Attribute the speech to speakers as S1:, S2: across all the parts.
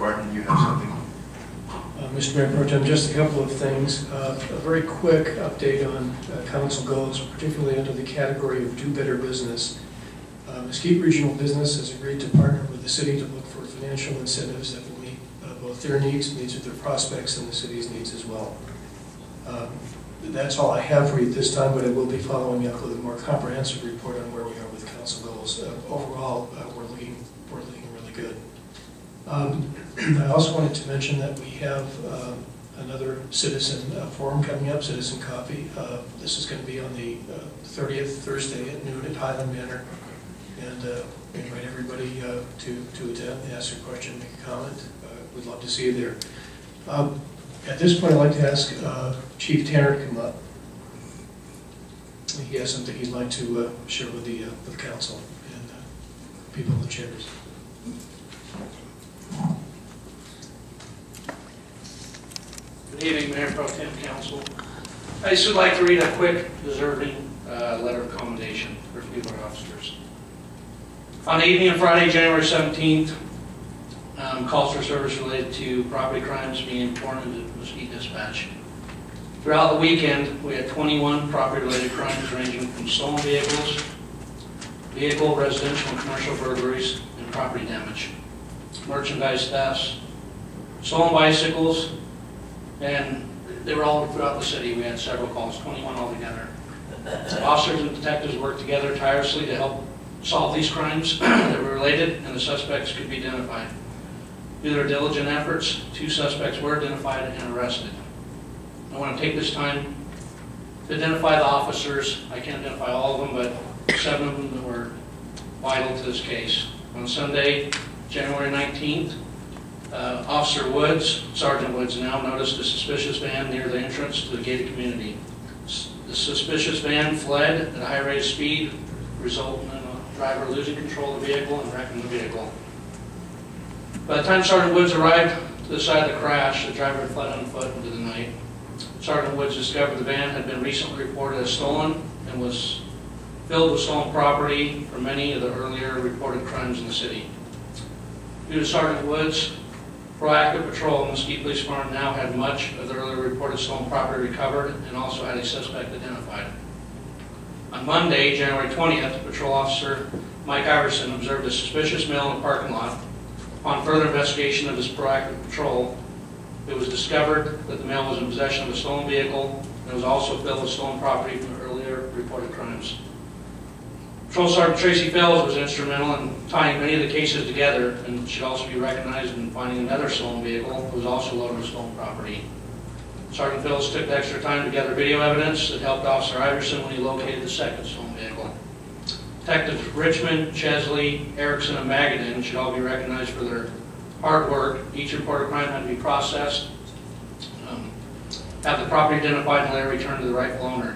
S1: Barton, you have something?
S2: Mr. Mayor Pro Tem, just a couple of things. A very quick update on council goals, particularly under the category of do better business. Mesquite Regional Business has agreed to partner with the city to look for financial incentives that will meet both their needs of their prospects, and the city's needs as well. That's all I have for you at this time, but I will be following up with a more comprehensive report on where we are with council goals. Overall, we're looking really good. I also wanted to mention that we have another citizen forum coming up, Citizen Coffee. This is going to be on the 30th, Thursday at noon at Highland Manor. And invite everybody to attend, ask a question, make a comment. We'd love to see you there. At this point, I'd like to ask Chief Tanner to come up. He has something he'd like to share with the council and people in the chairs.
S3: Good evening, Mayor Pro Tem Council. I just would like to read a quick, deserving letter of commendation for a few of our officers. On the evening of Friday, January 17th, calls for service related to property crimes being reported to Mesquite Dispatch. Throughout the weekend, we had 21 property-related crimes ranging from stolen vehicles, vehicle, residential, and commercial burglaries, and property damage, merchandise thefts, stolen bicycles, and they were all throughout the city. We had several calls, 21 altogether. Officers and detectives worked together tirelessly to help solve these crimes that were related, and the suspects could be identified. Through their diligent efforts, 2 suspects were identified and arrested. I want to take this time to identify the officers. I can't identify all of them, but 7 of them that were vital to this case. On Sunday, January 19th, Officer Woods, Sergeant Woods now, noticed a suspicious van near the entrance to the gated community. The suspicious van fled at a high rate of speed, resulting in a driver losing control of the vehicle and wrecking the vehicle. By the time Sergeant Woods arrived to the side of the crash, the driver had fled on foot into the night. Sergeant Woods discovered the van had been recently reported as stolen and was filled with stolen property for many of the earlier reported crimes in the city. Due to Sergeant Woods' proactive patrol, Mesquite Police Department now had much of the earlier reported stolen property recovered and also had a suspect identified. On Monday, January 20th, Patrol Officer Mike Iverson observed a suspicious mail in the parking lot. Upon further investigation of his proactive patrol, it was discovered that the mail was in possession of a stolen vehicle and was also filled with stolen property from earlier reported crimes. Patrol Sergeant Tracy Fells was instrumental in tying many of the cases together and should also be recognized in finding another stolen vehicle that was also loaded with stolen property. Sergeant Fells took the extra time to gather video evidence that helped Officer Iverson when he located the second stolen vehicle. Detectives Richmond, Chesley, Erickson, and Magadan should all be recognized for their hard work. Each reported crime had to be processed, have the property identified, and later returned to the rightful owner.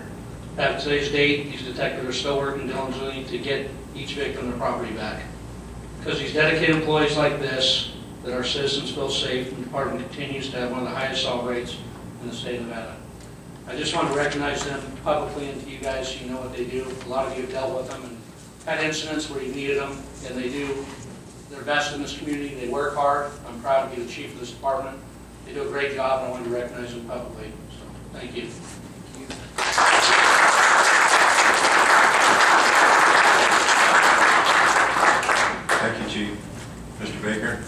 S3: At today's date, these detectives are still working diligently to get each victim their property back. Because these dedicated employees like this, that our citizens feel safe, and the department continues to have one of the highest solve rates in the state of Nevada. I just want to recognize them publicly, and to you guys, you know what they do. A lot of you have dealt with them and had incidents where you needed them, and they do their best in this community. They work hard. I'm proud to be the chief of this department. They do a great job, and I want to recognize them publicly. So, thank you.
S1: Thank you, Chief. Mr. Baker?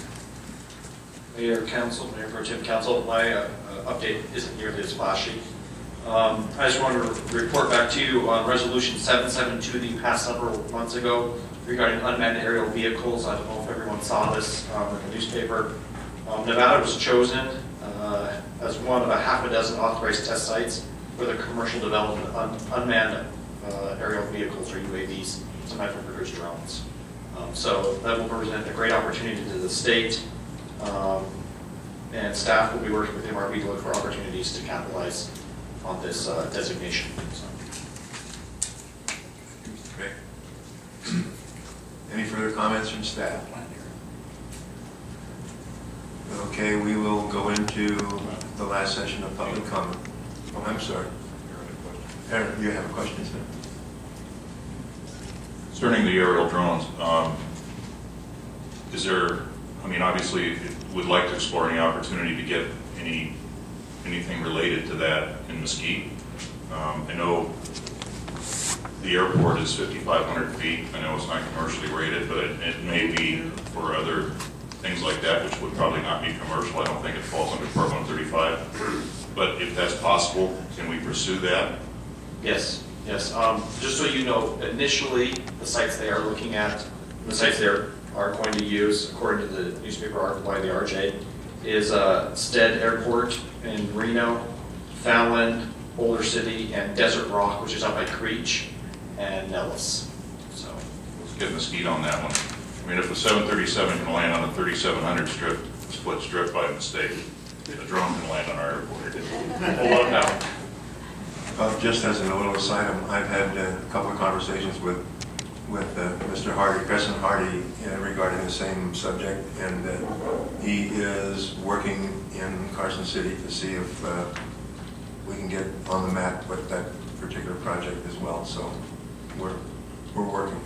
S4: Mayor, Council, Mayor Pro Tem Council, my update isn't nearly as flashy. I just wanted to report back to you on Resolution 772 that you passed several months ago regarding unmanned aerial vehicles. I don't know if everyone saw this in the newspaper. Nevada was chosen as one of a half a dozen authorized test sites for the commercial development of unmanned aerial vehicles, or UAVs, sometimes referred to as drones. So that will present a great opportunity to the state, and staff will be working with MRB to look for opportunities to capitalize on this designation. So.
S1: Great. Any further comments from staff? Okay, we will go into the last session of public comment. Oh, I'm sorry. Aaron, you have a question, sir?
S5: Concerning the aerial drones, is there I mean, obviously, would like to explore any opportunity to get anything related to that in Mesquite. I know the airport is 5,500 feet. I know it's not commercially rated, but it may be for other things like that, which would probably not be commercial. I don't think it falls under Part 135. But if that's possible, can we pursue that?
S4: Yes, yes. Just so you know, initially, the sites they are looking at, the sites they are going to use, according to the newspaper article by the RJ, is Stead Airport in Reno, Fallon, Boulder City, and Desert Rock, which is up by Creech, and Nellis. So
S5: Let's get Mesquite on that one. I mean, if the 737 can land on the 3700 strip, split strip by mistake, a drone can land on our airport.
S4: hold on now.
S1: Just as a little aside, I've had a couple of conversations with Mr. Hardy, President Hardy, regarding the same subject, and he is working in Carson City to see if we can get on the map with that particular project as well. So we're working.